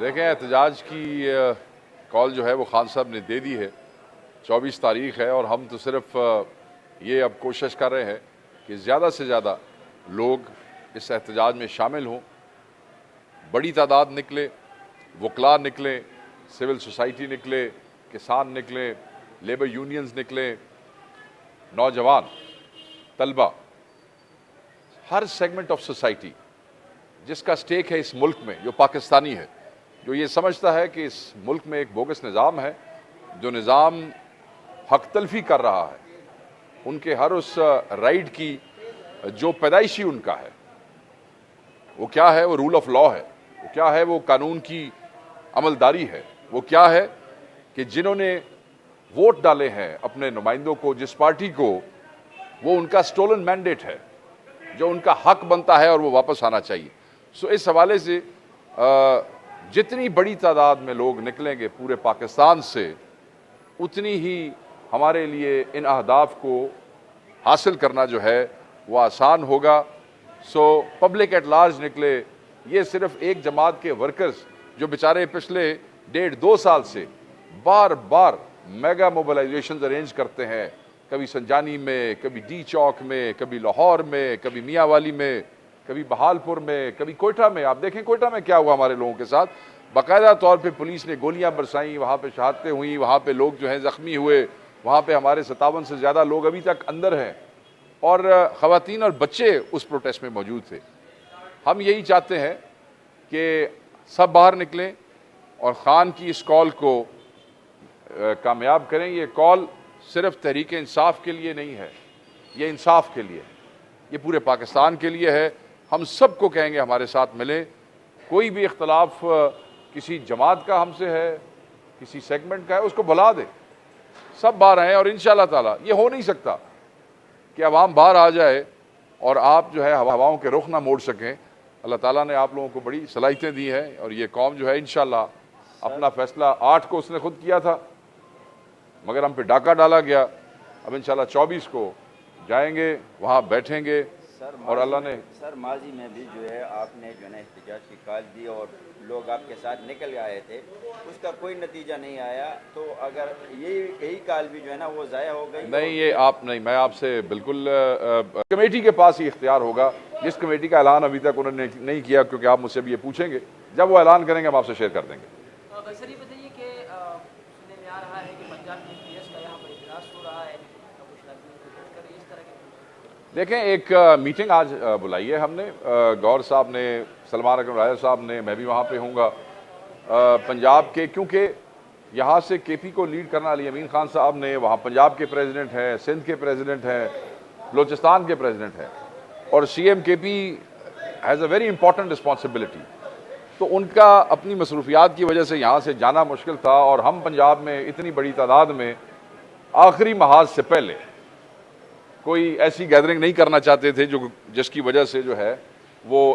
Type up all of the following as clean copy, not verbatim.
دیکھیں احتجاج کی کال جو ہے وہ خان صاحب نے دے دی ہے، 24 تاریخ ہے، اور ہم تو صرف یہ اب کوشش کر رہے ہیں کہ زیادہ سے زیادہ لوگ اس احتجاج میں شامل ہوں، بڑی تعداد نکلے، وکلاء نکلیں، سول سوسائٹی نکلے، کسان نکلیں، لیبر یونینز نکلیں، نوجوان، طلبہ، ہر سیگمنٹ آف سوسائٹی جس کا سٹیک ہے اس ملک میں، جو پاکستانی ہے، جو یہ سمجھتا ہے کہ اس ملک میں ایک بوگس نظام ہے، جو نظام حق تلفی کر رہا ہے، ان کے ہر اس رائٹ کی جو پیدائشی ان کا ہے، وہ کیا ہے؟ وہ رول آف لا ہے، وہ کیا ہے؟ وہ قانون کی عملداری ہے، وہ کیا ہے کہ جنہوں نے ووٹ ڈالے ہیں اپنے نمائندوں کو، جس پارٹی کو، وہ ان کا سٹولن مینڈیٹ ہے، جو ان کا حق بنتا ہے اور وہ واپس آنا چاہیے۔ سو اس حوالے سے جتنی بڑی تعداد میں لوگ نکلیں گے پورے پاکستان سے، اتنی ہی ہمارے لیے ان اہداف کو حاصل کرنا جو ہے وہ آسان ہوگا۔ سو پبلک ایٹ لارج نکلے، یہ صرف ایک جماعت کے ورکرز جو بیچارے پچھلے 1.5-2 سال سے بار بار میگا موبلائزیشنز ارینج کرتے ہیں، کبھی سنجانی میں، کبھی ڈی چوک میں، کبھی لاہور میں، کبھی میاں والی میں، کبھی بہالپور میں، کبھی کوئٹہ میں۔ آپ دیکھیں کوئٹہ میں کیا ہوا ہمارے لوگوں کے ساتھ، باقاعدہ طور پہ پولیس نے گولیاں برسائیں، وہاں پہ شہادتیں ہوئیں، وہاں پہ لوگ جو ہیں زخمی ہوئے، وہاں پہ ہمارے 57 سے زیادہ لوگ ابھی تک اندر ہیں، اور خواتین اور بچے اس پروٹیسٹ میں موجود تھے۔ ہم یہی چاہتے ہیں کہ سب باہر نکلیں اور خان کی اس کال کو کامیاب کریں۔ یہ کال صرف تحریک انصاف کے لیے نہیں ہے، یہ انصاف کے لیے ہے، یہ پورے پاکستان کے لیے ہے۔ ہم سب کو کہیں گے ہمارے ساتھ ملیں، کوئی بھی اختلاف کسی جماعت کا ہم سے ہے، کسی سیگمنٹ کا ہے، اس کو بھلا دیں، سب باہر آئیں، اور انشاءاللہ تعالی یہ ہو نہیں سکتا کہ عوام باہر آ جائے اور آپ جو ہے ہواؤں کے رخ نہ موڑ سکیں۔ اللہ تعالیٰ نے آپ لوگوں کو بڑی صلاحیتیں دی ہیں، اور یہ قوم جو ہے انشاءاللہ اپنا فیصلہ 8 کو اس نے خود کیا تھا، مگر ہم پہ ڈاکہ ڈالا گیا۔ اب انشاءاللہ 24 کو جائیں گے، وہاں بیٹھیں گے، اور اللہ نے سر ماضی میں بھی جو ہے آپ نے جو ہے نا احتجاج کی کال دی اور لوگ آپ کے ساتھ نکل آئے تھے، اس کا کوئی نتیجہ نہیں آیا، تو اگر یہی کال بھی جو ہے نا وہ ضائع ہو گئی؟ نہیں، یہ آپ نہیں، میں آپ سے بالکل کمیٹی کے پاس ہی اختیار ہوگا، جس کمیٹی کا اعلان ابھی تک انہوں نے نہیں کیا، کیونکہ آپ مجھ سے بھی یہ پوچھیں گے، جب وہ اعلان کریں گے ہم آپ سے شیئر کر دیں گے۔ سر یہ بتائیے کہ سننے میں آ رہا ہے کہ پنجاب میں PS کا یہاں پر اجلاس ہو رہا ہے، اس طرح کے دیکھیں ایک میٹنگ آج بلائی ہے ہم نے، گور صاحب نے، سلمان اکرم راجہ صاحب نے، میں بھی وہاں پہ ہوں گا، پنجاب کے، کیونکہ یہاں سے KP کو لیڈ کرنا علی امین خان صاحب نے، وہاں پنجاب کے پریزیڈنٹ ہیں، سندھ کے پریزیڈنٹ ہیں، بلوچستان کے پریزیڈنٹ ہیں، اور CM KP has a very important responsibility, تو ان کا اپنی مصروفیات کی وجہ سے یہاں سے جانا مشکل تھا، اور ہم پنجاب میں اتنی بڑی تعداد میں آخری محاذ سے پہلے کوئی ایسی گیدرنگ نہیں کرنا چاہتے تھے جس کی وجہ سے جو ہے وہ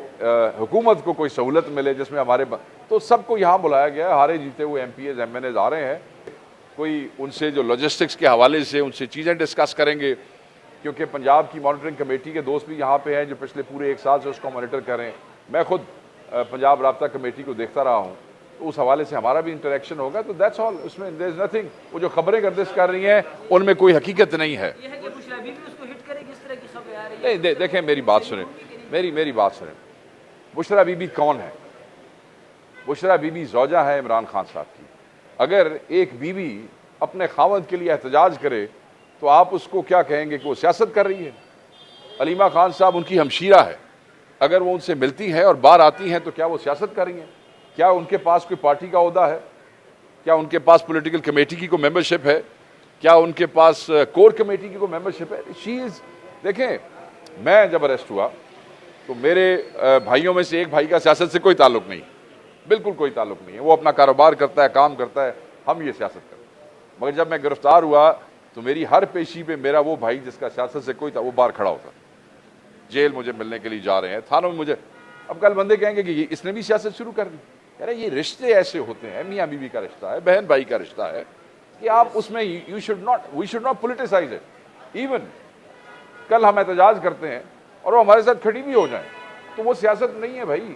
حکومت کو کوئی سہولت ملے، جس میں ہمارے تو سب کو یہاں بلایا گیا ہے، ہارے جیتے ہوئے MPs MNAs آ رہے ہیں، کوئی ان سے جو لاجسٹکس کے حوالے سے ان سے چیزیں ڈسکس کریں گے، کیونکہ پنجاب کی مانیٹرنگ کمیٹی کے دوست بھی یہاں پہ ہیں جو پچھلے پورے 1 سال سے اس کو مانیٹر کریں، میں خود پنجاب رابطہ کمیٹی کو دیکھتا رہا ہوں، تو اس حوالے سے ہمارا بھی انٹریکشن ہوگا، تو دیٹس آل، اس میں دیر از نتھنگ، وہ جو خبریں گردش کر رہی ہیں ان میں کوئی حقیقت نہیں ہے۔ نہیں، دیکھیں میری بات سنیں، میری بات سنیں، بشرا بی بی کون ہے؟ بشرا بی بی زوجہ ہے عمران خان صاحب کی۔ اگر ایک بیوی اپنے خاوند کے لیے احتجاج کرے تو آپ اس کو کیا کہیں گے کہ وہ سیاست کر رہی ہے؟ علیمہ خان صاحب ان کی ہمشیرہ ہے، اگر وہ ان سے ملتی ہیں اور باہر آتی ہیں تو کیا وہ سیاست کر رہی ہیں؟ کیا ان کے پاس کوئی پارٹی کا عہدہ ہے؟ کیا ان کے پاس پولیٹیکل کمیٹی کی کوئی ممبرشپ ہے؟ کیا ان کے پاس کور کمیٹی کی کوئی ممبرشپ ہے؟ دیکھیں، میں جب اریسٹ ہوا تو میرے بھائیوں میں سے ایک بھائی کا سیاست سے کوئی تعلق نہیں، بالکل کوئی تعلق نہیں ہے، وہ اپنا کاروبار کرتا ہے، کام کرتا ہے، ہم یہ سیاست کرتے ہیں، مگر جب میں گرفتار ہوا تو میری ہر پیشی پہ میرا وہ بھائی جس کا سیاست سے کوئی تھا وہ باہر کھڑا ہوتا، جیل مجھے ملنے کے لیے جا رہے ہیں، تھانوں میں مجھے، اب کل بندے کہیں گے کہ اس نے بھی سیاست شروع کر دی، یعنی یہ رشتے ایسے ہوتے ہیں، میاں بیوی کا رشتہ ہے، بہن بھائی کا رشتہ ہے، کہ آپ اس میں we should not politicize it. Even کل ہم احتجاج کرتے ہیں اور وہ ہمارے ساتھ کھڑی بھی ہو جائیں تو وہ سیاست نہیں ہے بھائی،